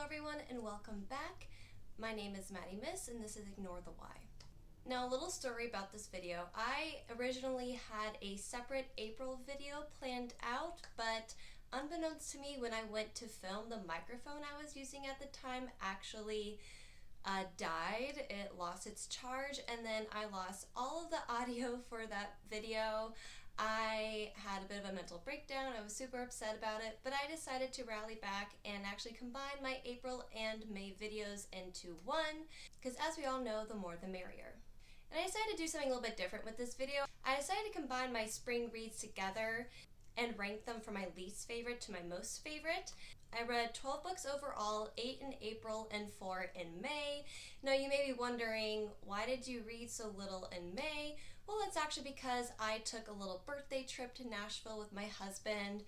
everyone and welcome back. My name is Maddie Miss and this is Ignore the Why. Now a little story about this video. I originally had a separate April video planned out, but unbeknownst to me, when I went to film, the microphone I was using at the time actually died. It lost its charge and then I lost all of the audio for that video. I had a bit of a mental breakdown. I was super upset about it, but I decided to rally back and actually combine my April and May videos into one, because as we all know, the more the merrier. And I decided to do something a little bit different with this video. I decided to combine my spring reads together and rank them from my least favorite to my most favorite. I read 12 books overall, 8 in April and 4 in May. Now you may be wondering, why did you read so little in May? Well, it's actually because I took a little birthday trip to Nashville with my husband.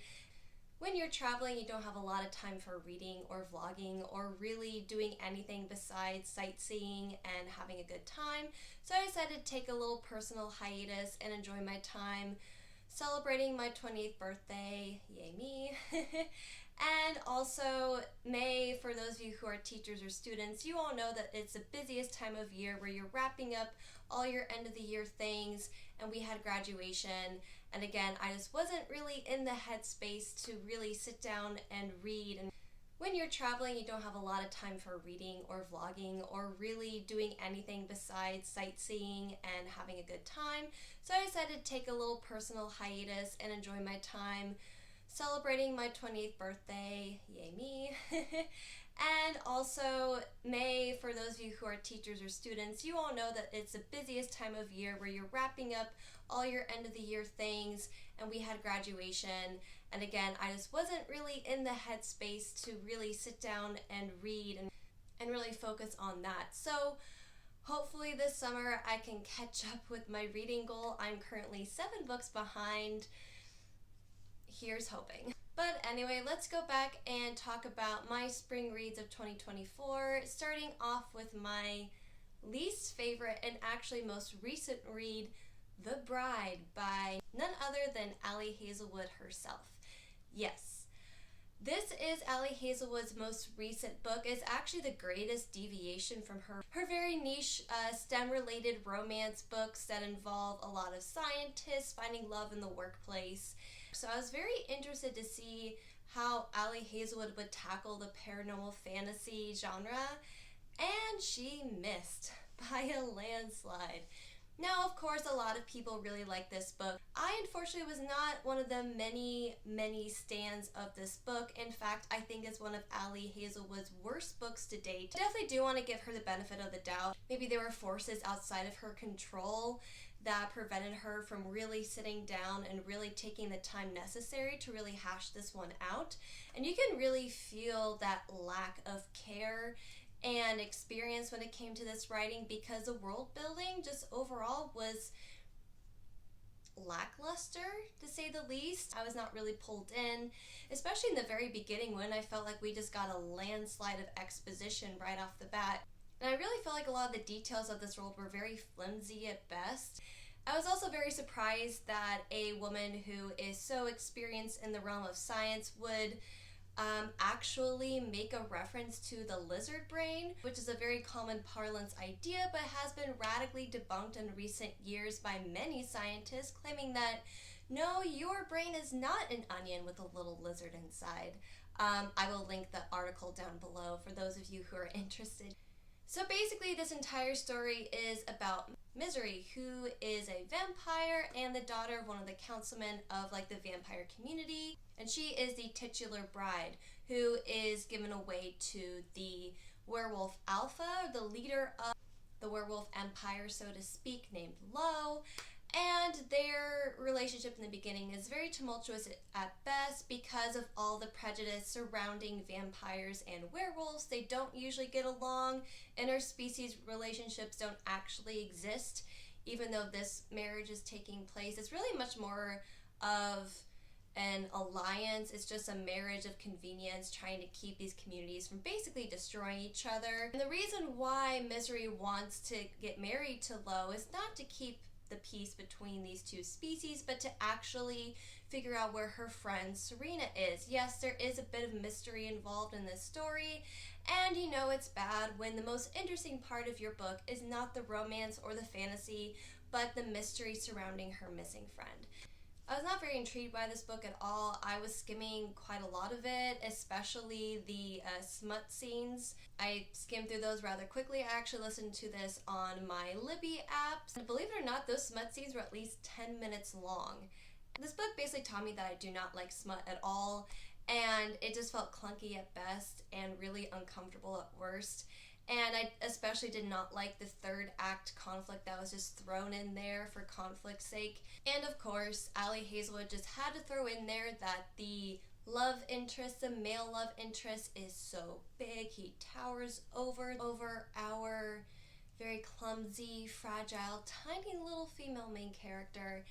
When you're traveling, you don't have a lot of time for reading or vlogging or really doing anything besides sightseeing and having a good time. So I decided to take a little personal hiatus and enjoy my time celebrating my 28th birthday, yay me. And also May, for those of you who are teachers or students, you all know that it's the busiest time of year where you're wrapping up all your end of the year things, and we had graduation. And again, I just wasn't really in the headspace to really sit down and read. And when you're traveling, you don't have a lot of time for reading or vlogging or really doing anything besides sightseeing and having a good time. So I decided to take a little personal hiatus and enjoy my time celebrating my 28th birthday, yay me. And also May, for those of you who are teachers or students, you all know that it's the busiest time of year where you're wrapping up all your end of the year things, and we had graduation. And again, I just wasn't really in the headspace to really sit down and read and really focus on that. So hopefully this summer I can catch up with my reading goal. I'm currently 7 books behind. Here's hoping. But anyway, let's go back and talk about my spring reads of 2024, starting off with my least favorite and actually most recent read, The Bride, by none other than Ali Hazelwood herself. Yes, this is Ali Hazelwood's most recent book. It's actually the greatest deviation from her very niche STEM-related romance books that involve a lot of scientists finding love in the workplace. So I was very interested to see how Ali Hazelwood would tackle the paranormal fantasy genre, and she missed by a landslide. Now, of course, a lot of people really like this book. I unfortunately was not one of the many stans of this book. In fact, I think it's one of Ali Hazelwood's worst books to date. I definitely do want to give her the benefit of the doubt. Maybe there were forces outside of her control that prevented her from really sitting down and really taking the time necessary to really hash this one out. And you can really feel that lack of care and experience when it came to this writing, because the world building just overall was lackluster, to say the least. I was not really pulled in, especially in the very beginning when I felt like we just got a landslide of exposition right off the bat. And I really felt like a lot of the details of this world were very flimsy at best. I was also very surprised that a woman who is so experienced in the realm of science would actually make a reference to the lizard brain, which is a very common parlance idea but has been radically debunked in recent years by many scientists, claiming that no, your brain is not an onion with a little lizard inside. I will link the article down below for those of you who are interested. So basically this entire story is about Misery, who is a vampire and the daughter of one of the councilmen of like the vampire community, and she is the titular bride who is given away to the werewolf alpha, the leader of the werewolf empire, so to speak, named Lo. And their relationship in the beginning is very tumultuous at best because of all the prejudice surrounding vampires and werewolves. They don't usually get along. Interspecies relationships don't actually exist, even though this marriage is taking place. It's really much more of an alliance. It's just a marriage of convenience, trying to keep these communities from basically destroying each other. And the reason why Misery wants to get married to Lo is not to keep the peace between these two species, but to actually figure out where her friend Serena is. Yes, there is a bit of mystery involved in this story, and you know it's bad when the most interesting part of your book is not the romance or the fantasy, but the mystery surrounding her missing friend. I was not very intrigued by this book at all. I was skimming quite a lot of it, especially the smut scenes. I skimmed through those rather quickly. I actually listened to this on my Libby app. And believe it or not, those smut scenes were at least 10 minutes long. This book basically taught me that I do not like smut at all, and it just felt clunky at best and really uncomfortable at worst. And I especially did not like the third act conflict that was just thrown in there for conflict's sake. And of course, Ali Hazelwood just had to throw in there that the love interest, the male love interest, is so big. He towers over our very clumsy, fragile, tiny little female main character.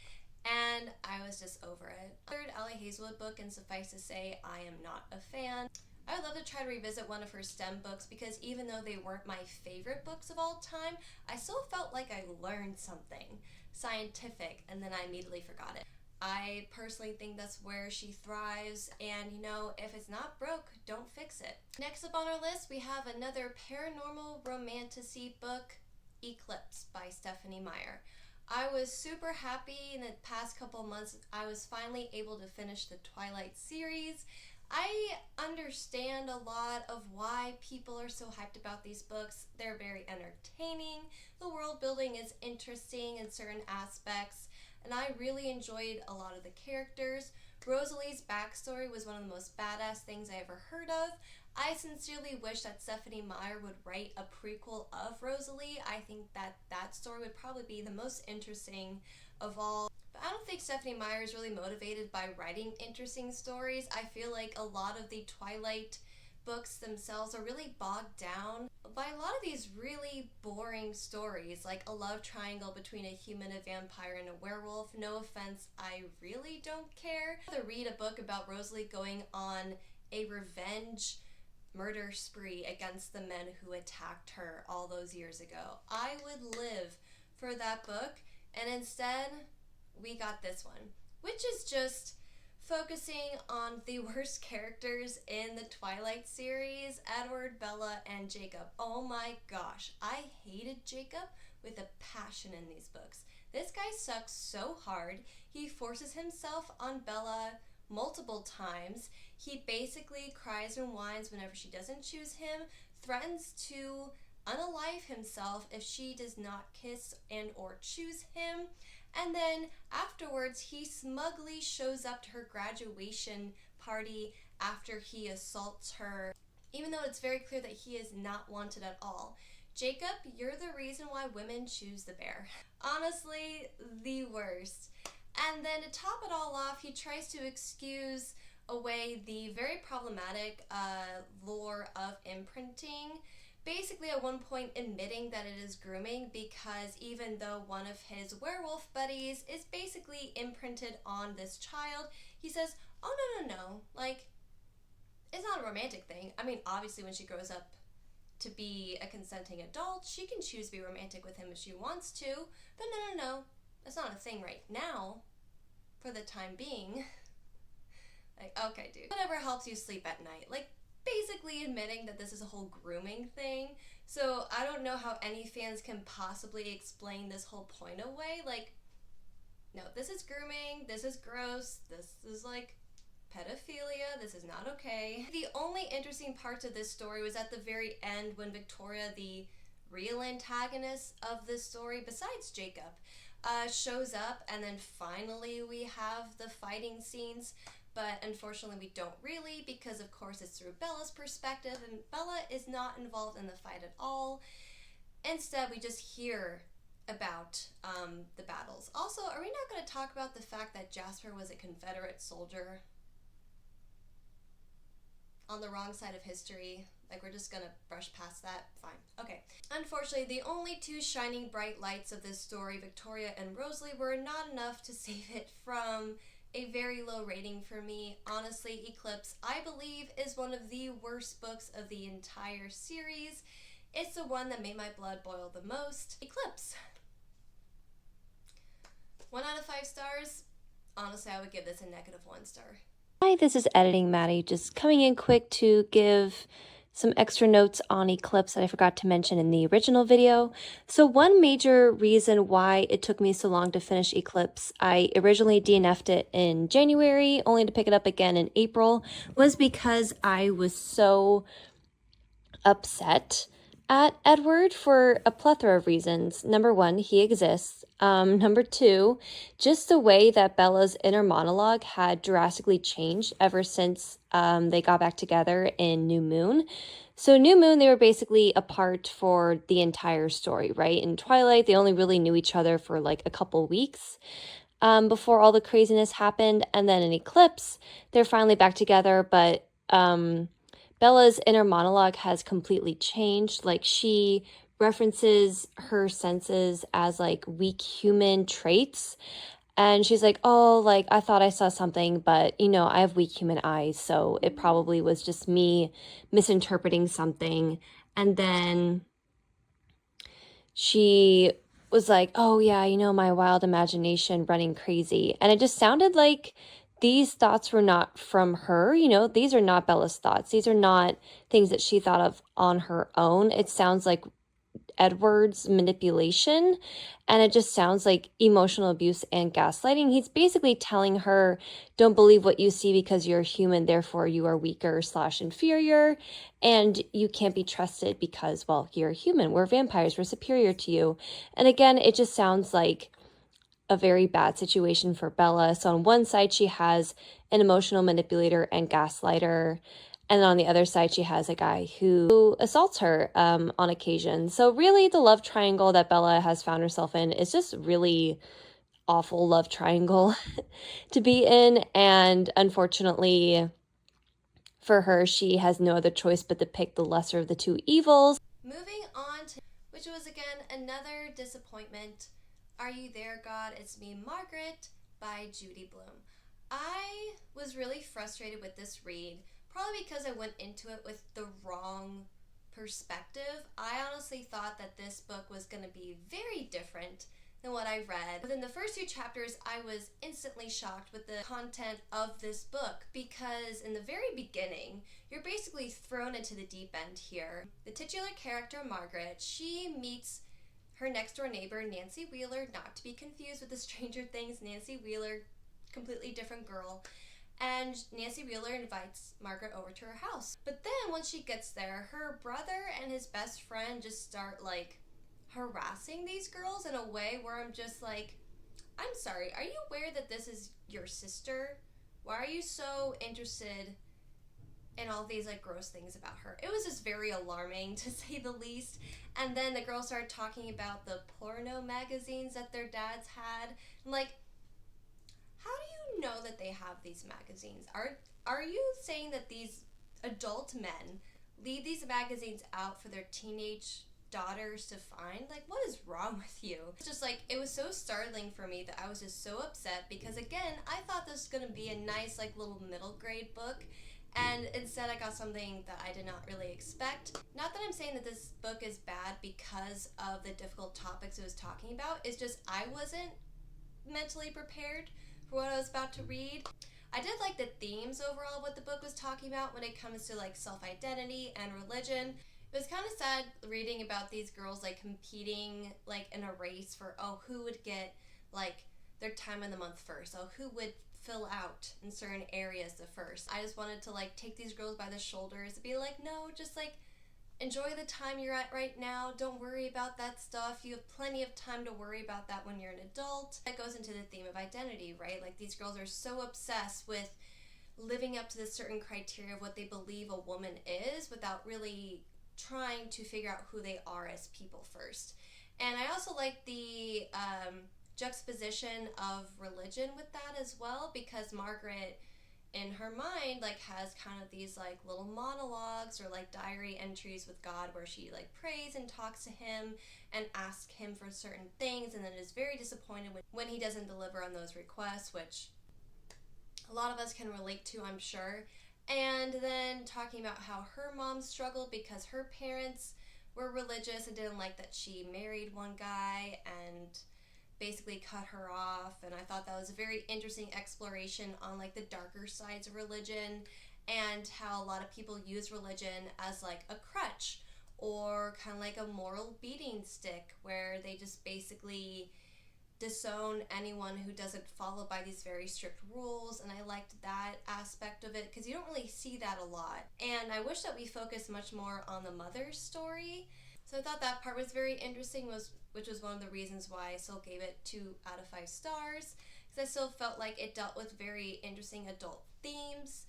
And I was just over it. Third Ali Hazelwood book, and suffice to say, I am not a fan. I would love to try to revisit one of her STEM books because even though they weren't my favorite books of all time, I still felt like I learned something scientific, and then I immediately forgot it. I personally think that's where she thrives, and you know, if it's not broke, don't fix it. Next up on our list, we have another paranormal romantasy book, Eclipse by Stephanie Meyer. I was super happy in the past couple months I was finally able to finish the Twilight series. I understand a lot of why people are so hyped about these books. They're very entertaining. The world building is interesting in certain aspects, and I really enjoyed a lot of the characters. Rosalie's backstory was one of the most badass things I ever heard of. I sincerely wish that Stephanie Meyer would write a prequel of Rosalie. I think that story would probably be the most interesting of all. But I don't think Stephanie Meyer is really motivated by writing interesting stories. I feel like a lot of the Twilight books themselves are really bogged down by a lot of these really boring stories, like a love triangle between a human, a vampire, and a werewolf. No offense, I really don't care. I'd rather read a book about Rosalie going on a revenge murder spree against the men who attacked her all those years ago. I would live for that book, and instead we got this one, which is just focusing on the worst characters in the Twilight series, Edward, Bella, and Jacob. Oh my gosh, I hated Jacob with a passion in these books. This guy sucks so hard. He forces himself on Bella multiple times. He basically cries and whines whenever she doesn't choose him, threatens to unalive himself if she does not kiss and or choose him, and then afterwards he smugly shows up to her graduation party after he assaults her, even though it's very clear that he is not wanted at all. Jacob, you're the reason why women choose the bear. Honestly, the worst. And then to top it all off, he tries to excuse away the very problematic lore of imprinting, basically at one point admitting that it is grooming, because even though one of his werewolf buddies is basically imprinted on this child, he says, oh no, like, it's not a romantic thing. I mean, obviously when she grows up to be a consenting adult, she can choose to be romantic with him if she wants to, but no, that's not a thing right now, for the time being. Like, okay, dude, whatever helps you sleep at night. Like, basically admitting that this is a whole grooming thing. So I don't know how any fans can possibly explain this whole point away. Like, no, this is grooming, this is gross, this is like pedophilia, this is not okay. The only interesting parts of this story was at the very end when Victoria, the real antagonist of this story, besides Jacob, shows up, and then finally we have the fighting scenes. But unfortunately we don't really, because of course it's through Bella's perspective, and Bella is not involved in the fight at all. Instead, we just hear about the battles. Also, are we not going to talk about the fact that Jasper was a Confederate soldier on the wrong side of history? Like, we're just gonna brush past that? Fine. Okay. Unfortunately, the only two shining bright lights of this story, Victoria and Rosalie, were not enough to save it from a very low rating for me. Honestly, Eclipse, I believe, is one of the worst books of the entire series. It's the one that made my blood boil the most. Eclipse. 1 out of 5 stars. honestly, I would give this a -1 star. Hi, this is Editing Maddie, just coming in quick to give some extra notes on Eclipse that I forgot to mention in the original video. So one major reason why it took me so long to finish Eclipse, I originally DNF'd it in January, only to pick it up again in April, was because I was so upset at Edward for a plethora of reasons. Number one, he exists. Number two, just the way that Bella's inner monologue had drastically changed ever since they got back together in New Moon. So New Moon, they were basically apart for the entire story, right? In Twilight, they only really knew each other for like a couple weeks before all the craziness happened. And then in Eclipse, they're finally back together, but Bella's inner monologue has completely changed. Like, she references her senses as like weak human traits. And she's like, oh, like, I thought I saw something, but you know, I have weak human eyes. So it probably was just me misinterpreting something. And then she was like, oh, yeah, you know, my wild imagination running crazy. And it just sounded like these thoughts were not from her. You know, these are not Bella's thoughts. These are not things that she thought of on her own. It sounds like Edward's manipulation, and it just sounds like emotional abuse and gaslighting. He's basically telling her, don't believe what you see because you're human, therefore you are weaker / inferior, and you can't be trusted because, well, you're human. We're vampires. We're superior to you. And again, it just sounds like a very bad situation for Bella. So on one side, she has an emotional manipulator and gaslighter. And on the other side, she has a guy who assaults her on occasion. So really, the love triangle that Bella has found herself in is just really awful love triangle to be in. And unfortunately for her, she has no other choice but to pick the lesser of the two evils. Moving on to, which was again another disappointment. Are You There, God? It's Me, Margaret by Judy Blume. I was really frustrated with this read, probably because I went into it with the wrong perspective. I honestly thought that this book was going to be very different than what I read. Within the first 2 chapters, I was instantly shocked with the content of this book because in the very beginning, you're basically thrown into the deep end here. The titular character, Margaret, she meets her next door neighbor, Nancy Wheeler, not to be confused with the Stranger Things Nancy Wheeler, completely different girl. And Nancy Wheeler invites Margaret over to her house. But then once she gets there, her brother and his best friend just start like harassing these girls in a way where I'm just like, I'm sorry, are you aware that this is your sister? Why are you so interested in all these like gross things about her? It was just very alarming to say the least. And then the girls started talking about the porno magazines that their dads had. I'm like, how do you know that they have these magazines? Are you saying that these adult men leave these magazines out for their teenage daughters to find? Like, what is wrong with you? It's just like, it was so startling for me that I was just so upset because again, I thought this was going to be a nice like little middle grade book. And instead I got something that I did not really expect. Not that I'm saying that this book is bad because of the difficult topics it was talking about. It's just I wasn't mentally prepared for what I was about to read. I did like the themes overall what the book was talking about when it comes to like self-identity and religion. It was kind of sad reading about these girls like competing like in a race for, oh, who would get like their time in the month first, oh, who would fill out in certain areas the first. I just wanted to like take these girls by the shoulders and be like, no, just like enjoy the time you're at right now. Don't worry about that stuff. You have plenty of time to worry about that when you're an adult. That goes into the theme of identity, right? Like these girls are so obsessed with living up to this certain criteria of what they believe a woman is without really trying to figure out who they are as people first. And I also like the juxtaposition of religion with that as well, because Margaret in her mind like has kind of these like little monologues or like diary entries with God where she like prays and talks to him and asks him for certain things, and then is very disappointed when he doesn't deliver on those requests, which a lot of us can relate to, I'm sure. And then talking about how her mom struggled because her parents were religious and didn't like that she married one guy, and basically cut her off, and I thought that was a very interesting exploration on like the darker sides of religion and how a lot of people use religion as like a crutch or kind of like a moral beating stick, where they just basically disown anyone who doesn't follow by these very strict rules. And I liked that aspect of it because you don't really see that a lot, and I wish that we focused much more on the mother's story. So I thought that part was very interesting, which was one of the reasons why I still gave it 2 out of 5 stars, because I still felt like it dealt with very interesting adult themes.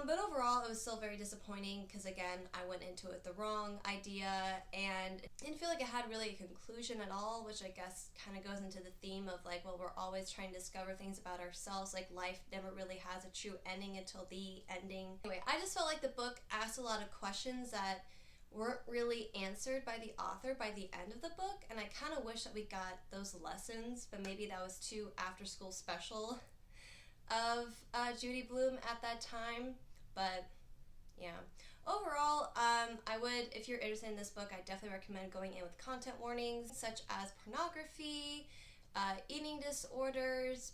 But overall, it was still very disappointing because, again, I went into it the wrong idea and didn't feel like it had really a conclusion at all, which I guess kind of goes into the theme of like, well, we're always trying to discover things about ourselves. Like, life never really has a true ending until the ending. Anyway, I just felt like the book asked a lot of questions that weren't really answered by the author by the end of the book, and I kind of wish that we got those lessons, but maybe that was too after school special of Judy Blume at that time. But yeah, overall, I would, if you're interested in this book, I definitely recommend going in with content warnings such as pornography, eating disorders,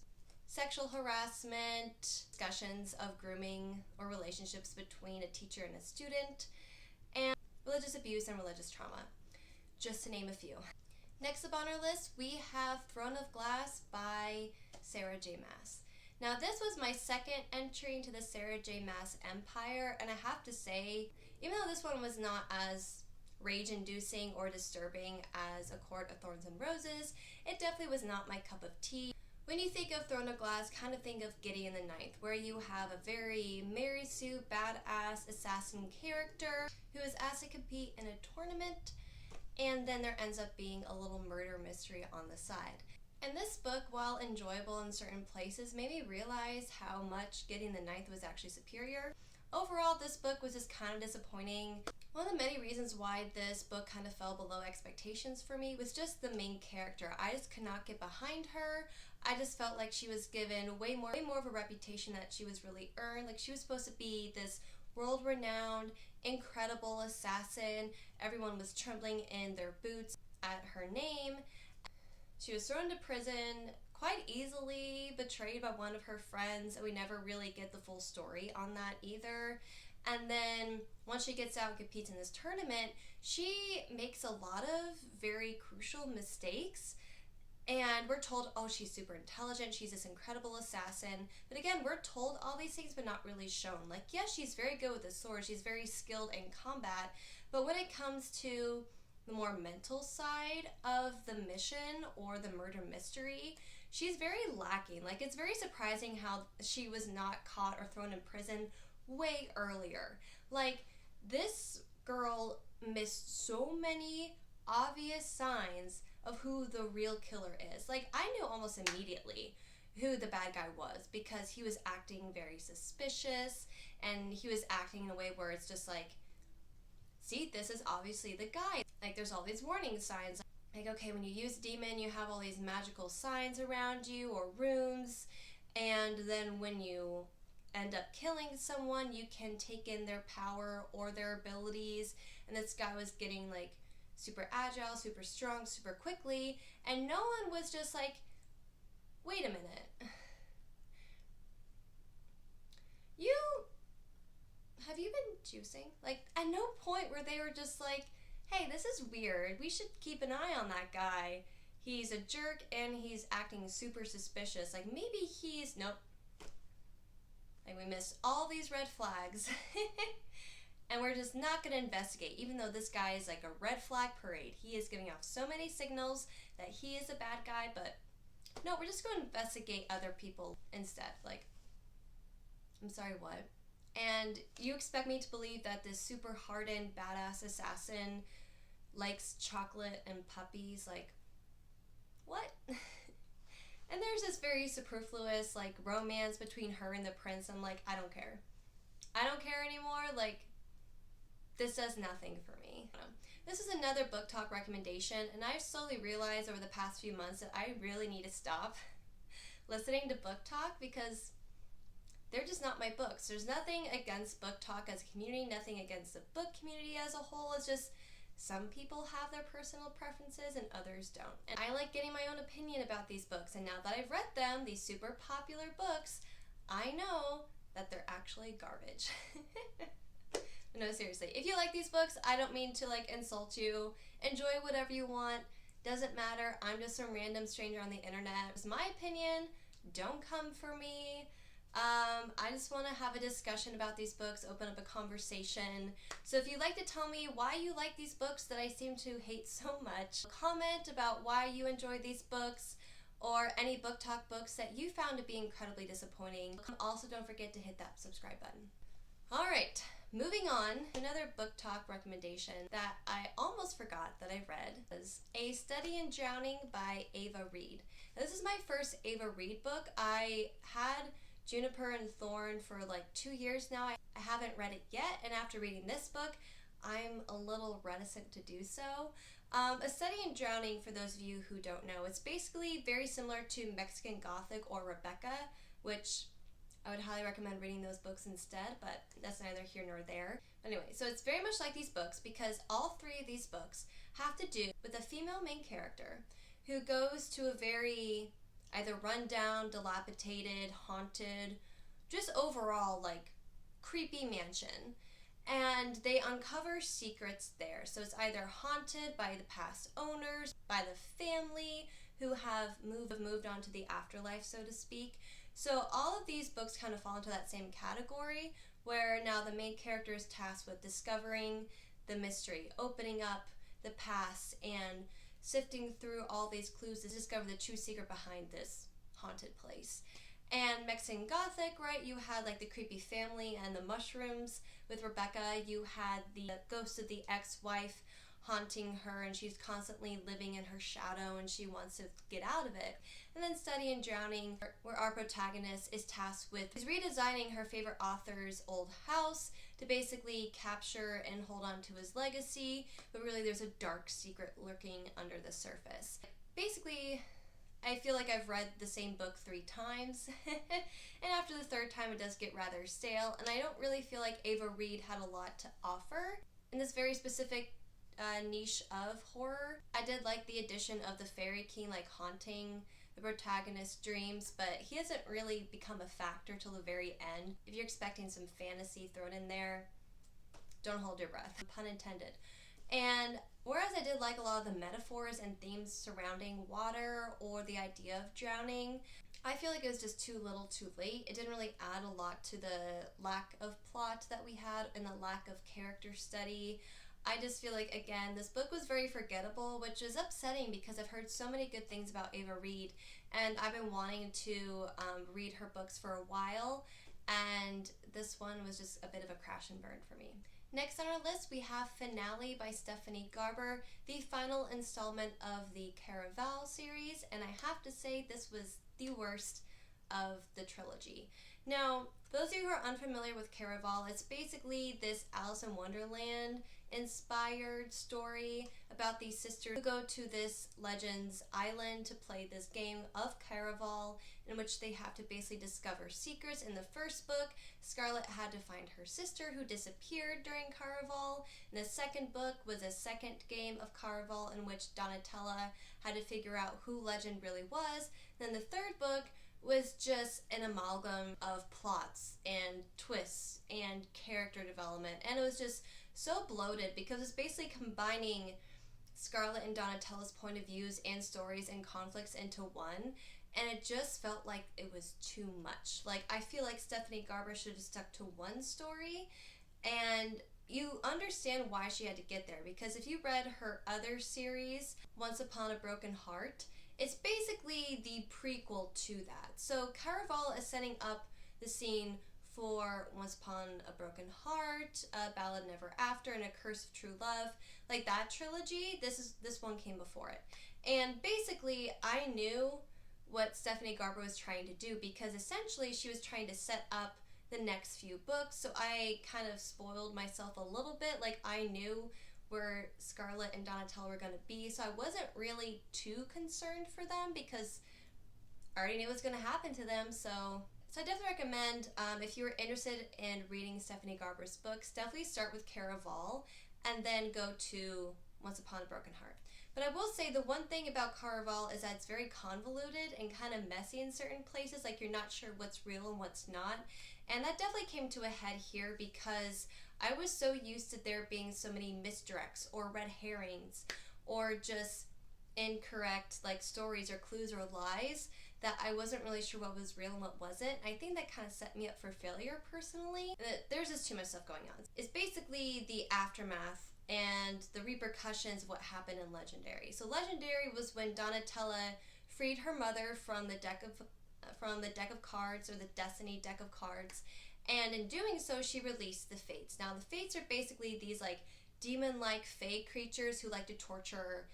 sexual harassment, discussions of grooming or relationships between a teacher and a student, and religious abuse and religious trauma, just to name a few. Next up on our list, we have Throne of Glass by Sarah J. Maas. Now, this was my second entry into the Sarah J. Maas empire, and I have to say, even though this one was not as rage-inducing or disturbing as A Court of Thorns and Roses, it definitely was not my cup of tea. When you think of Throne of Glass, kind of think of Gideon the Ninth, where you have a very Mary Sue, badass assassin character who is asked to compete in a tournament, and then there ends up being a little murder mystery on the side. And this book, while enjoyable in certain places, made me realize how much Gideon the Ninth was actually superior. Overall, this book was just kind of disappointing. One of the many reasons why this book kind of fell below expectations for me was just the main character. I just could not get behind her. I just felt like she was given way more of a reputation that she was really earned. Like, she was supposed to be this world-renowned, incredible assassin. Everyone was trembling in their boots at her name. She was thrown into prison quite easily, betrayed by one of her friends, and we never really get the full story on that either. And then once she gets out and competes in this tournament, she makes a lot of very crucial mistakes. And we're told, oh, she's super intelligent, she's this incredible assassin. But again, we're told all these things but not really shown. Like, yes, she's very good with the sword, she's very skilled in combat, but when it comes to the more mental side of the mission or the murder mystery, she's very lacking. Like, it's very surprising how she was not caught or thrown in prison way earlier. Like, this girl missed so many obvious signs of who the real killer is. Like, I knew almost immediately who the bad guy was because he was acting very suspicious, and he was acting in a way where it's just like, see, this is obviously the guy. Like, there's all these warning signs. Like, okay, when you use demon, you have all these magical signs around you or runes, and then when you end up killing someone, you can take in their power or their abilities. And this guy was getting like super agile, super strong, super quickly, and no one was just like, wait a minute, have you been juicing? Like, at no point where they were just like, hey, this is weird, we should keep an eye on that guy, he's a jerk and he's acting super suspicious, like maybe he's, nope, like we missed all these red flags. And we're just not going to investigate, even though this guy is like a red flag parade. He is giving off so many signals that he is a bad guy, but no, we're just going to investigate other people instead. Like, I'm sorry, what? And you expect me to believe that this super hardened, badass assassin likes chocolate and puppies? Like, what? And there's this very superfluous, like, romance between her and the prince. I'm like, I don't care. I don't care anymore. Like, this does nothing for me. This is another book talk recommendation, and I've slowly realized over the past few months that I really need to stop listening to book talk because they're just not my books. There's nothing against book talk as a community, nothing against the book community as a whole. It's just Some people have their personal preferences and others don't. And I like getting my own opinion about these books, and now that I've read them, these super popular books, I know that they're actually garbage. No, seriously, if you like these books, I don't mean to like insult you. Enjoy whatever you want. Doesn't matter. I'm just some random stranger on the internet. It's my opinion. Don't come for me. I just want to have a discussion about these books, open up a conversation. So if you'd like to tell me why you like these books that I seem to hate so much, comment about why you enjoy these books or any book talk books that you found to be incredibly disappointing. Also, don't forget to hit that subscribe button. Alright, moving on. Another book talk recommendation that I almost forgot that I read was A Study in Drowning by Ava Reid. Now, this is my first Ava Reid book. I had Juniper and Thorn for like 2 years now. I haven't read it yet, and after reading this book, I'm a little reticent to do so. A Study in Drowning, for those of you who don't know, it's basically very similar to Mexican Gothic or Rebecca, which I would highly recommend reading those books instead, but that's neither here nor there. Anyway, so it's very much like these books because all three of these books have to do with a female main character who goes to a very either rundown, dilapidated, haunted, just overall like creepy mansion. And they uncover secrets there. So it's either haunted by the past owners, by the family who have moved on to the afterlife, so to speak. So all of these books kind of fall into that same category where now the main character is tasked with discovering the mystery, opening up the past, and sifting through all these clues to discover the true secret behind this haunted place. And Mexican Gothic, right, you had like the creepy family and the mushrooms. With Rebecca, you had the ghost of the ex-wife haunting her, and she's constantly living in her shadow and she wants to get out of it. And then Study in Drowning, where our protagonist is tasked with redesigning her favorite author's old house to basically capture and hold on to his legacy, but really there's a dark secret lurking under the surface. Basically, I feel like I've read the same book 3 times, and after the 3rd time it does get rather stale, and I don't really feel like Ava Reid had a lot to offer in this very specific niche of horror. I did like the addition of the Fairy King like haunting the protagonist's dreams, but he hasn't really become a factor till the very end. If you're expecting some fantasy thrown in there, don't hold your breath, pun intended. And whereas I did like a lot of the metaphors and themes surrounding water or the idea of drowning, I feel like it was just too little too late. It didn't really add a lot to the lack of plot that we had and the lack of character study. I just feel like, again, this book was very forgettable, which is upsetting because I've heard so many good things about Ava Reid, and I've been wanting to read her books for a while, and this one was just a bit of a crash and burn for me. Next on our list, we have Finale by Stephanie Garber, the final installment of the Vows series, and I have to say this was the worst of the trilogy. Now, for those of you who are unfamiliar with Caraval, it's basically this Alice in Wonderland inspired story about these sisters who go to this Legends Island to play this game of Caraval, in which they have to basically discover secrets. In the first book, Scarlet had to find her sister who disappeared during Caraval. And the second book was a second game of Caraval in which Donatella had to figure out who Legend really was. Then the third book was just an amalgam of plots and twists and character development, and it was just so bloated because it's basically combining Scarlet and Donatella's point of views and stories and conflicts into one, and it just felt like it was too much. Like, I feel like Stephanie Garber should have stuck to one story, and you understand why she had to get there, because if you read her other series, Once Upon a Broken Heart, it's basically the prequel to that. So Caraval is setting up the scene for Once Upon a Broken Heart, A Ballad Never After, and A Curse of True Love. Like that trilogy, this one came before it. And basically, I knew what Stephanie Garber was trying to do because essentially she was trying to set up the next few books. So I kind of spoiled myself a little bit. Like, I knew where Scarlet and Donatella were going to be, so I wasn't really too concerned for them because I already knew what was going to happen to them. So I definitely recommend, if you're interested in reading Stephanie Garber's books, definitely start with Caraval and then go to Once Upon a Broken Heart. But I will say the one thing about Caraval is that it's very convoluted and kind of messy in certain places, like you're not sure what's real and what's not. And that definitely came to a head here because I was so used to there being so many misdirects or red herrings or just incorrect like stories or clues or lies that I wasn't really sure what was real and what wasn't. I think that kind of set me up for failure personally. There's just too much stuff going on. It's basically the aftermath and the repercussions of what happened in Legendary. So Legendary was when Donatella freed her mother from the deck of cards, or the Destiny deck of cards, and in doing so she released the Fates. Now the Fates are basically these like demon-like fae creatures who like to torture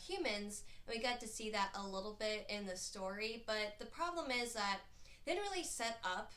humans, and we got to see that a little bit in the story, but the problem is that they didn't really set up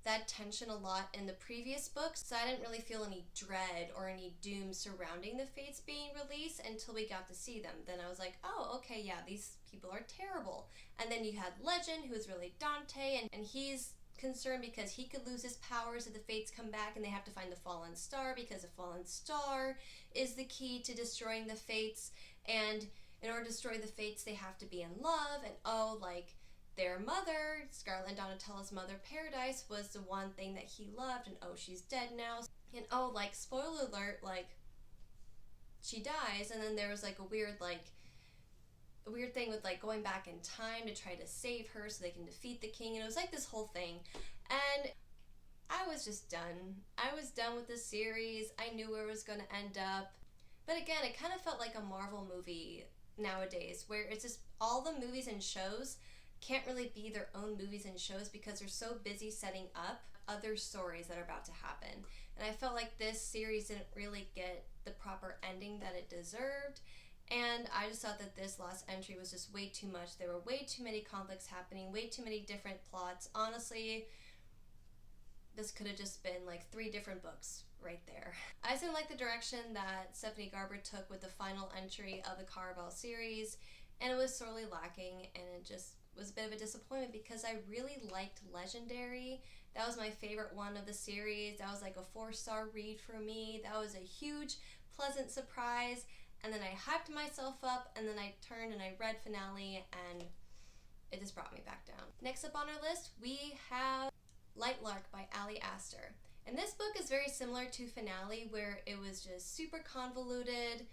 that tension a lot in the previous books, so I didn't really feel any dread or any doom surrounding the Fates being released until we got to see them. Then I was like, oh, okay, yeah, these people are terrible. And then you had Legend, who is really Dante, and he's concerned because he could lose his powers if the Fates come back and they have to find the Fallen Star, because the Fallen Star is the key to destroying the Fates, and in order to destroy the Fates they have to be in love, and oh, like, their mother, Scarlet and Donatella's mother, Paradise, was the one thing that he loved, and oh, she's dead now. And oh, like, spoiler alert, like, she dies, and then there was like a weird thing with like going back in time to try to save her so they can defeat the king, and it was like this whole thing. And I was just done. I was done with the series. I knew where it was going to end up. But again, it kind of felt like a Marvel movie nowadays, where it's just all the movies and shows can't really be their own movies and shows because they're so busy setting up other stories that are about to happen. And I felt like this series didn't really get the proper ending that it deserved, and I just thought that this last entry was just way too much. There were way too many conflicts happening, way too many different plots. Honestly, this could have just been like 3 different books right there. I just didn't like the direction that Stephanie Garber took with the final entry of the Caraval series, and it was sorely lacking, and it just was a bit of a disappointment because I really liked Legendary. That was my favorite one of the series. That was like a 4-star read for me. That was a huge, pleasant surprise. And then I hyped myself up, and then I turned and I read Finale, and it just brought me back down. Next up on our list, we have Lightlark by Ali Aster. And this book is very similar to Finale, where it was just super convoluted,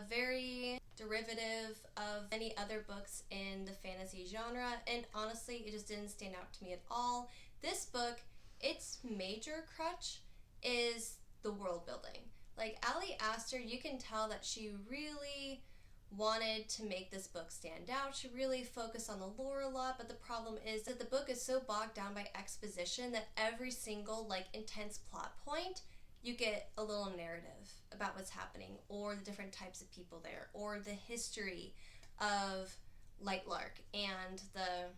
very derivative of any other books in the fantasy genre, and honestly, it just didn't stand out to me at all. This book, its major crutch is the world building. Like, Ali Aster, you can tell that she really wanted to make this book stand out. She really focused on the lore a lot, but the problem is that the book is so bogged down by exposition that every single, like, intense plot point, you get a little narrative about what's happening, or the different types of people there, or the history of Lightlark and the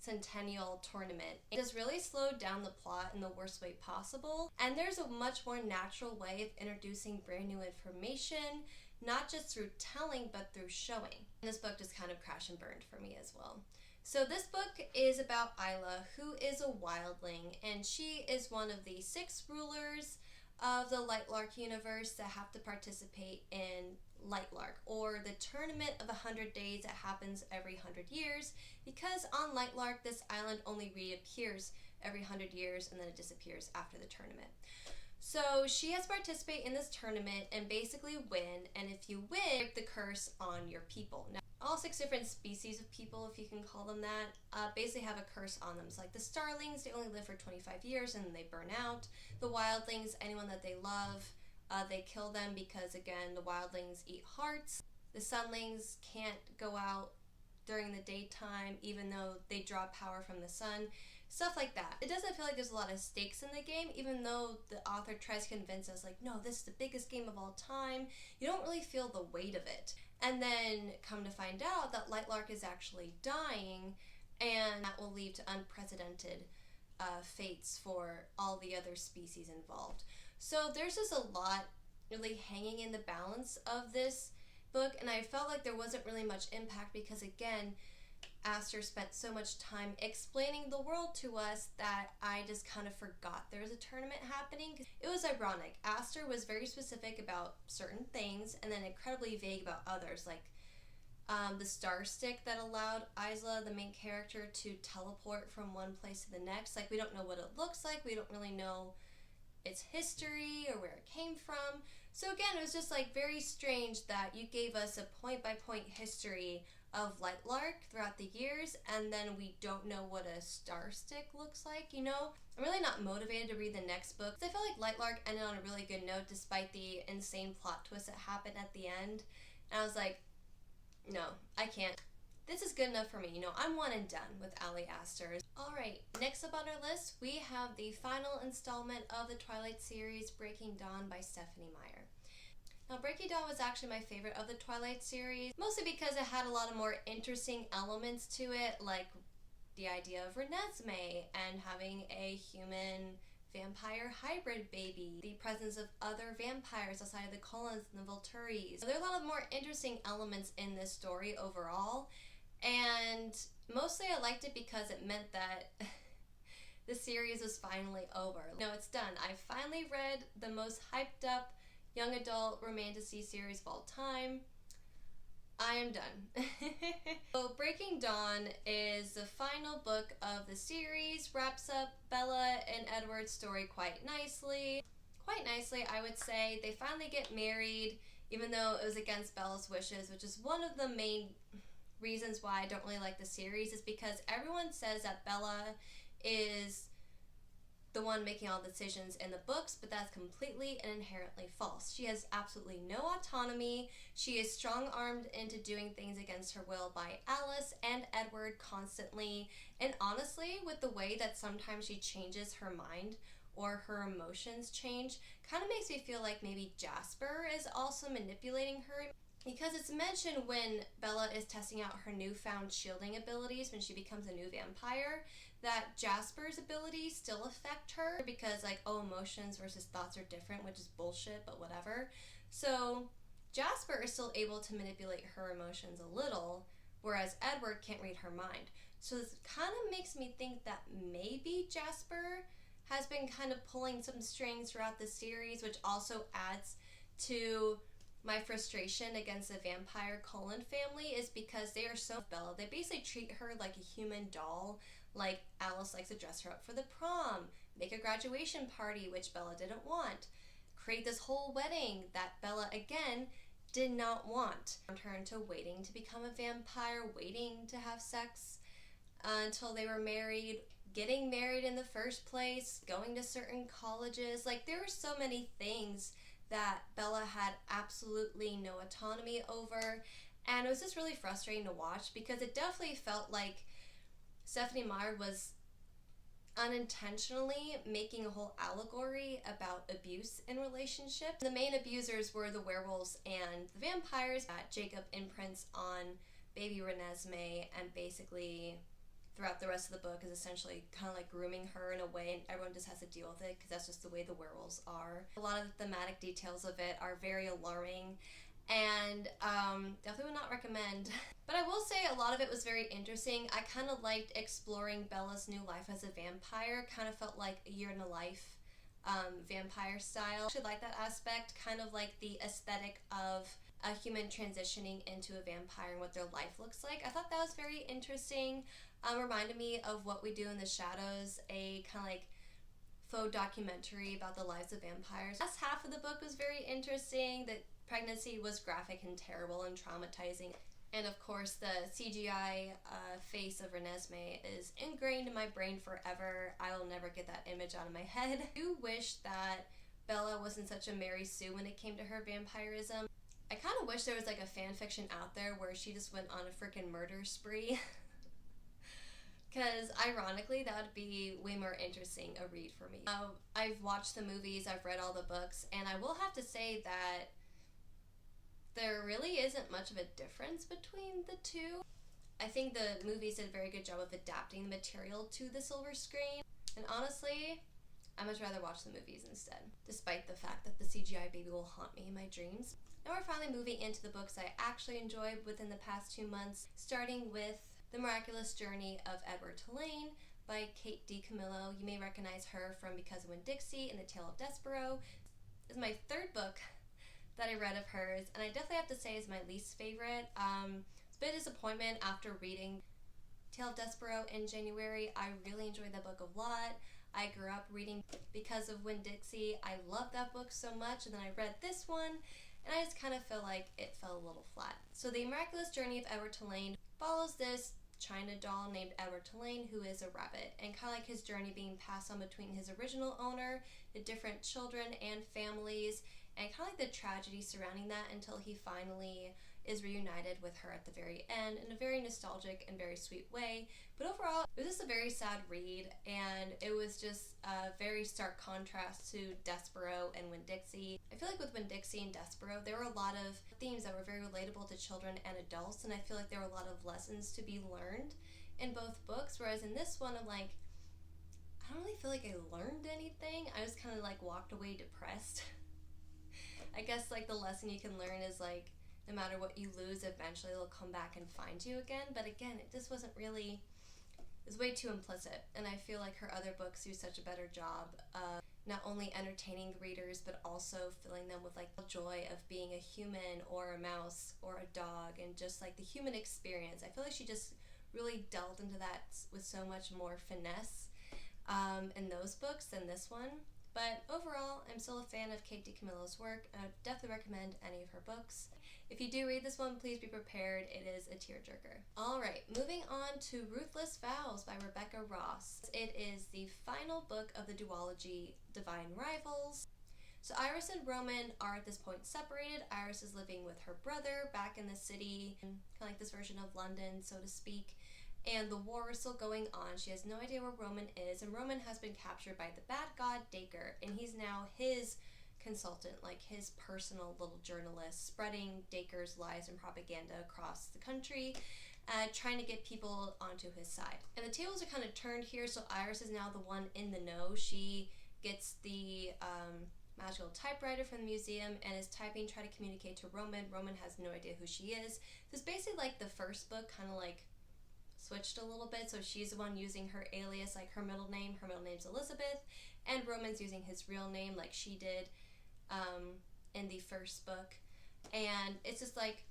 Centennial Tournament. It has really slowed down the plot in the worst way possible, and there's a much more natural way of introducing brand new information, not just through telling, but through showing. And this book just kind of crashed and burned for me as well. So this book is about Isla, who is a wildling, and she is one of the 6 rulers of the Lightlark universe that have to participate in Lightlark, or the tournament of 100 days that happens every 100 years, because on Lightlark this island only reappears every 100 years and then it disappears after the tournament. So she has to participate in this tournament and basically win, and if you win, break the curse on your people. Now, all 6 different species of people, if you can call them that, basically have a curse on them. So like the starlings, they only live for 25 years and then they burn out. The wildlings, anyone that they love, they kill them because, again, the wildlings eat hearts. The sunlings can't go out during the daytime even though they draw power from the sun. Stuff like that. It doesn't feel like there's a lot of stakes in the game, even though the author tries to convince us, like, no, this is the biggest game of all time. You don't really feel the weight of it. And then come to find out that Lightlark is actually dying, and that will lead to unprecedented fates for all the other species involved. So there's just a lot really hanging in the balance of this book, and I felt like there wasn't really much impact because, again, Aster spent so much time explaining the world to us that I just kind of forgot there was a tournament happening. It was ironic. Aster was very specific about certain things and then incredibly vague about others, like the star stick that allowed Isla, the main character, to teleport from one place to the next. Like, we don't know what it looks like. We don't really know its history or where it came from. So again, it was just like very strange that you gave us a point-by-point history of Lightlark throughout the years, and then we don't know what a star stick looks like, you know? I'm really not motivated to read the next book. I feel like Lightlark ended on a really good note despite the insane plot twist that happened at the end. And I was like, no, I can't. This is good enough for me. You know, I'm one and done with Ali Aster. Alright, next up on our list, we have the final installment of the Twilight series, Breaking Dawn by Stephanie Meyer. Now, Breaking Dawn was actually my favorite of the Twilight series, mostly because it had a lot of more interesting elements to it, like the idea of Renesmee and having a human vampire hybrid baby, the presence of other vampires outside of the Cullens and the Volturis. There are a lot of more interesting elements in this story overall, and mostly I liked it because it meant that the series was finally over. No, it's done. I finally read the most hyped up young adult romantic series of all time. I am done. So Breaking Dawn is the final book of the series, wraps up Bella and Edward's story quite nicely. Quite nicely, I would say. They finally get married, even though it was against Bella's wishes, which is one of the main reasons why I don't really like the series, is because everyone says that Bella is the one making all the decisions in the books, but that's completely and inherently false. She has absolutely no autonomy. She is strong-armed into doing things against her will by Alice and Edward constantly, and honestly, with the way that sometimes she changes her mind or her emotions change, kind of makes me feel like maybe Jasper is also manipulating her. Because it's mentioned when Bella is testing out her newfound shielding abilities when she becomes a new vampire, that Jasper's abilities still affect her because, like, oh, emotions versus thoughts are different, which is bullshit, but whatever. So Jasper is still able to manipulate her emotions a little, whereas Edward can't read her mind. So this kind of makes me think that maybe Jasper has been kind of pulling some strings throughout the series, which also adds to my frustration against the vampire Cullen family, is because they are so Bella. They basically treat her like a human doll. Like, Alice likes to dress her up for the prom, make a graduation party, which Bella didn't want, create this whole wedding that Bella, again, did not want. Turned her into waiting to become a vampire, waiting to have sex until they were married, getting married in the first place, going to certain colleges. Like, there were so many things that Bella had absolutely no autonomy over, and it was just really frustrating to watch because it definitely felt like Stephanie Meyer was unintentionally making a whole allegory about abuse in relationships. The main abusers were the werewolves and the vampires that Jacob imprints on baby Renesmee, and basically throughout the rest of the book is essentially kind of like grooming her in a way, and everyone just has to deal with it because that's just the way the werewolves are. A lot of the thematic details of it are very alarming, and definitely would not recommend. But I will say a lot of it was very interesting. I kind of liked exploring Bella's new life as a vampire. Kind of felt like a year in a life vampire style. I actually like that aspect, kind of like the aesthetic of a human transitioning into a vampire and what their life looks like. I thought that was very interesting. Reminded me of What We Do in the Shadows, a kind of like faux documentary about the lives of vampires. The last half of the book was very interesting. The pregnancy was graphic and terrible and traumatizing. And of course, the CGI face of Renesmee is ingrained in my brain forever. I will never get that image out of my head. I do wish that Bella wasn't such a Mary Sue when it came to her vampirism. I kind of wish there was like a fan fiction out there where she just went on a freaking murder spree. Because ironically, that would be way more interesting a read for me. I've watched the movies, I've read all the books, and I will have to say that there really isn't much of a difference between the two. I think the movies did a very good job of adapting the material to the silver screen, and honestly, I'd much rather watch the movies instead, despite the fact that the CGI baby will haunt me in my dreams. Now we're finally moving into the books I actually enjoyed within the past 2 months, starting with The Miraculous Journey of Edward Tulane by DiCamillo. You may recognize her from Because of Winn-Dixie and The Tale of Despereaux. It's my third book that I read of hers, and I definitely have to say is my least favorite. It's a bit of disappointment after reading Tale of Despereaux in January. I really enjoyed that book a lot. I grew up reading Because of Winn-Dixie. I loved that book so much, and then I read this one, and I just kind of feel like it fell a little flat. So The Miraculous Journey of Edward Tulane follows this China doll named Edward Tulane, who is a rabbit, and kind of like his journey being passed on between his original owner, the different children and families, and kind of like the tragedy surrounding that until he finally is reunited with her at the very end in a very nostalgic and very sweet way. But overall, it was just a very sad read, and it was just a very stark contrast to Despereaux and Winn-Dixie. I feel like with Winn-Dixie and Despereaux, there were a lot of themes that were very relatable to children and adults, and I feel like there were a lot of lessons to be learned in both books, whereas in this one, I'm like, I don't really feel like I learned anything. I just kind of like walked away depressed. I guess like the lesson you can learn is like, no matter what you lose, eventually it'll come back and find you again. But again, it just wasn't really, it was way too implicit. And I feel like her other books do such a better job of not only entertaining the readers, but also filling them with like the joy of being a human or a mouse or a dog and just like the human experience. I feel like she just really delved into that with so much more finesse in those books than this one. But overall, I'm still a fan of DiCamillo's work, and I would definitely recommend any of her books. If you do read this one, please be prepared. It is a tearjerker. Alright, moving on to Ruthless Vows by Rebecca Ross. It is the final book of the duology Divine Rivals. So Iris and Roman are at this point separated. Iris is living with her brother back in the city, kind of like this version of London, so to speak. And the war is still going on. She has no idea where Roman is, and Roman has been captured by the bad god Dacre, and he's now his consultant, like his personal little journalist, spreading Dacre's lies and propaganda across the country, trying to get people onto his side. And the tables are kind of turned here, so Iris is now the one in the know. She gets the magical typewriter from the museum and is typing, trying to communicate to Roman. Roman has no idea who she is. So it's basically like the first book, kind of like switched a little bit, so she's the one using her alias, like her middle name's Elizabeth, and Roman's using his real name like she did in the first book. And it's just like,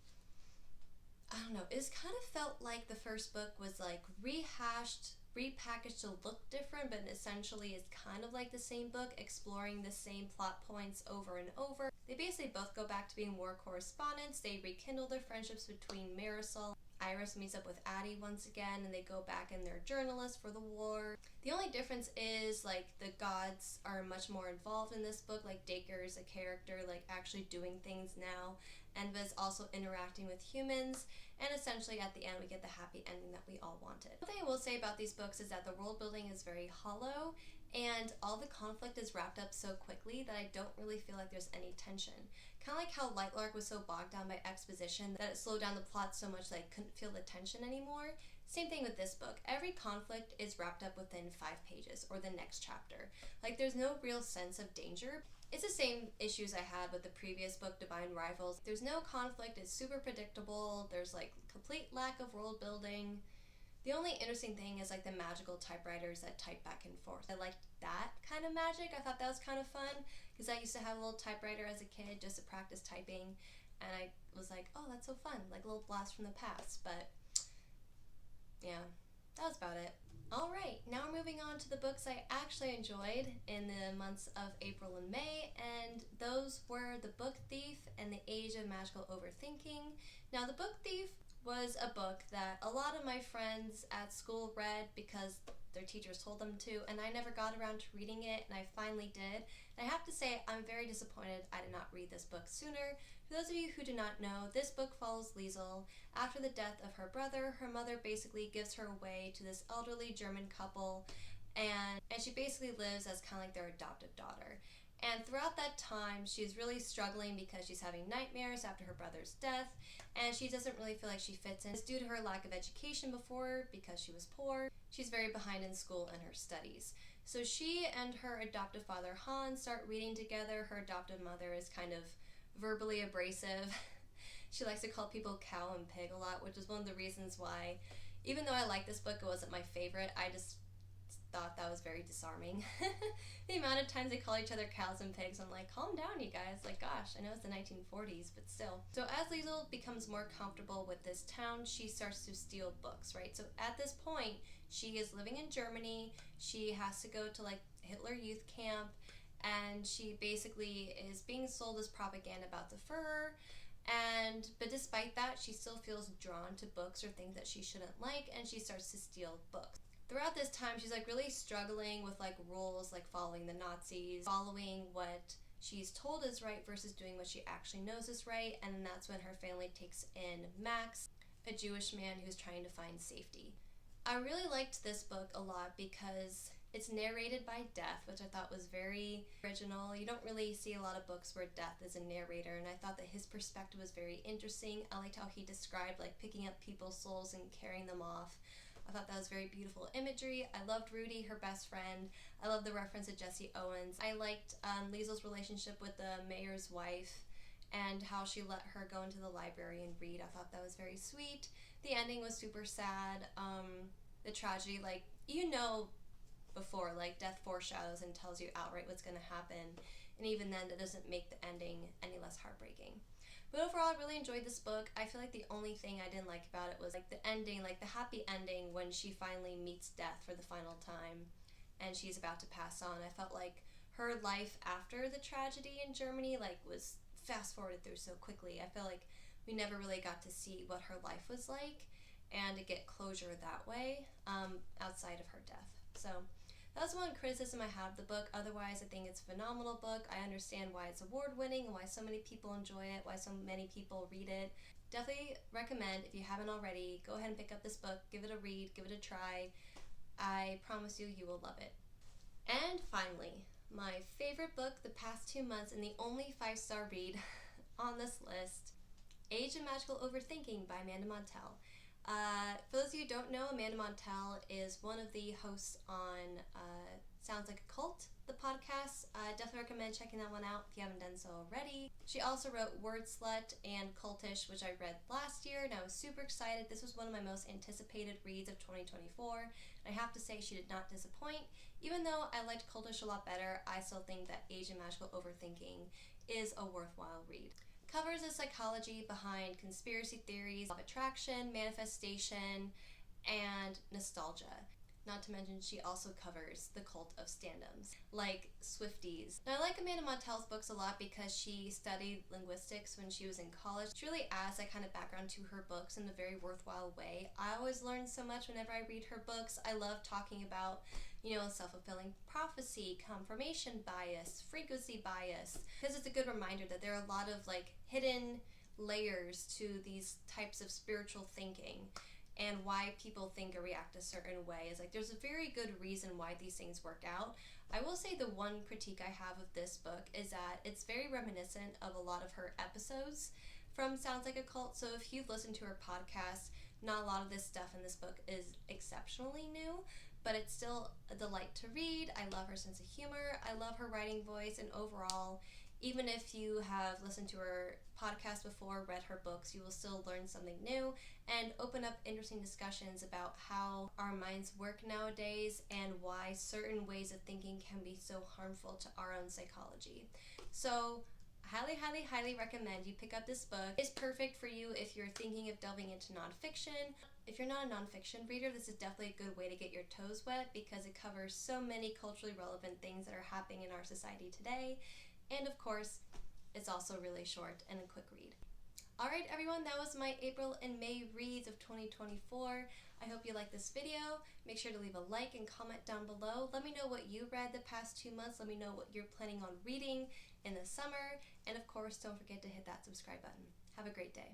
I don't know, it's kind of felt like the first book was like repackaged to look different, but essentially it's kind of like the same book, exploring the same plot points over and over. They basically both go back to being war correspondents. They rekindle their friendships between Marisol. Iris meets up with Addie once again, and they go back and they're journalists for the war. The only difference is like the gods are much more involved in this book. Like Dacre is a character like actually doing things now, and was also interacting with humans. And essentially at the end we get the happy ending that we all wanted. One thing I will say about these books is that the world building is very hollow, and all the conflict is wrapped up so quickly that I don't really feel like there's any tension. Kind of like how Lightlark was so bogged down by exposition that it slowed down the plot so much that I couldn't feel the tension anymore. Same thing with this book. Every conflict is wrapped up within 5 pages or the next chapter. Like there's no real sense of danger. It's the same issues I had with the previous book, Divine Rivals. There's no conflict, it's super predictable, there's like complete lack of world building. The only interesting thing is like the magical typewriters that type back and forth. I like that kind of magic. I thought that was kind of fun because I used to have a little typewriter as a kid just to practice typing, and I was like, oh, that's so fun, like a little blast from the past. But yeah, that was about it. Alright, now we're moving on to the books I actually enjoyed in the months of April and May, and those were The Book Thief and The Age of Magical Overthinking. Now, The Book Thief was a book that a lot of my friends at school read because their teachers told them to, and I never got around to reading it, and I finally did. And I have to say, I'm very disappointed I did not read this book sooner. For those of you who do not know, this book follows Liesel. After the death of her brother, her mother basically gives her away to this elderly German couple, and she basically lives as kind of like their adopted daughter. And throughout that time, she's really struggling because she's having nightmares after her brother's death, and she doesn't really feel like she fits in. It's due to her lack of education before, because she was poor. She's very behind in school and her studies. So she and her adoptive father, Hans, start reading together. Her adoptive mother is kind of verbally abrasive. She likes to call people cow and pig a lot, which is one of the reasons why Even though I like this book, it wasn't my favorite. I just thought that was very disarming. The amount of times they call each other cows and pigs, I'm like, calm down, you guys. Like, gosh, I know it's the 1940s, but still. So as Liesl becomes more comfortable with this town, she starts to steal books, right? So at this point, she is living in Germany. She has to go to like Hitler Youth Camp, and she basically is being sold as propaganda about the Fuhrer. But despite that, she still feels drawn to books or things that she shouldn't like, and she starts to steal books. Throughout this time, she's like really struggling with like rules, like following the Nazis, following what she's told is right versus doing what she actually knows is right. And then that's when her family takes in Max, a Jewish man who's trying to find safety. I really liked this book a lot because it's narrated by Death, which I thought was very original. You don't really see a lot of books where Death is a narrator, and I thought that his perspective was very interesting. I liked how he described like picking up people's souls and carrying them off. I thought that was very beautiful imagery. I loved Rudy, her best friend. I love the reference to Jesse Owens. I liked Liesl's relationship with the mayor's wife and how she let her go into the library and read. I thought that was very sweet. The ending was super sad. The tragedy, like, you know before, like, Death foreshadows and tells you outright what's going to happen. And even then, that doesn't make the ending any less heartbreaking. But overall, I really enjoyed this book. I feel like the only thing I didn't like about it was like the ending, like the happy ending when she finally meets Death for the final time and she's about to pass on. I felt like her life after the tragedy in Germany like was fast forwarded through so quickly. I feel like we never really got to see what her life was like and to get closure that way outside of her death. So that's one criticism I have of the book. Otherwise, I think it's a phenomenal book. I understand why it's award-winning and why so many people enjoy it, why so many people read it. Definitely recommend, if you haven't already, go ahead and pick up this book, give it a read, give it a try. I promise you, you will love it. And finally, my favorite book the past 2 months and the only 5-star read on this list, Age of Magical Overthinking by Amanda Montell. For those of you who don't know, Amanda Montell is one of the hosts on Sounds Like a Cult, the podcast. I definitely recommend checking that one out if you haven't done so already. She also wrote Word Slut and Cultish, which I read last year, and I was super excited. This was one of my most anticipated reads of 2024. And I have to say she did not disappoint. Even though I liked Cultish a lot better, I still think that Age of Magical Overthinking is a worthwhile read. Covers the psychology behind conspiracy theories, of attraction, manifestation, and nostalgia. Not to mention, she also covers the cult of stand-ums, like Swifties. Now, I like Amanda Montell's books a lot because she studied linguistics when she was in college. She really adds that kind of background to her books in a very worthwhile way. I always learn so much whenever I read her books. I love talking about, self-fulfilling prophecy, confirmation bias, frequency bias, because it's a good reminder that there are a lot of, hidden layers to these types of spiritual thinking. And why people think or react a certain way is there's a very good reason why these things work out. I will say the one critique I have of this book is that it's very reminiscent of a lot of her episodes from Sounds Like a Cult. So if you've listened to her podcast, not a lot of this stuff in this book is exceptionally new, but it's still a delight to read. I love her sense of humor. I love her writing voice, and overall, even if you have listened to her podcast before, read her books, you will still learn something new and open up interesting discussions about how our minds work nowadays and why certain ways of thinking can be so harmful to our own psychology. So highly, highly, highly recommend you pick up this book. It's perfect for you if you're thinking of delving into nonfiction. If you're not a nonfiction reader, this is definitely a good way to get your toes wet because it covers so many culturally relevant things that are happening in our society today. And of course, it's also really short and a quick read. Alright everyone, that was my April and May reads of 2024. I hope you liked this video. Make sure to leave a like and comment down below. Let me know what you read the past 2 months. Let me know what you're planning on reading in the summer. And of course, don't forget to hit that subscribe button. Have a great day.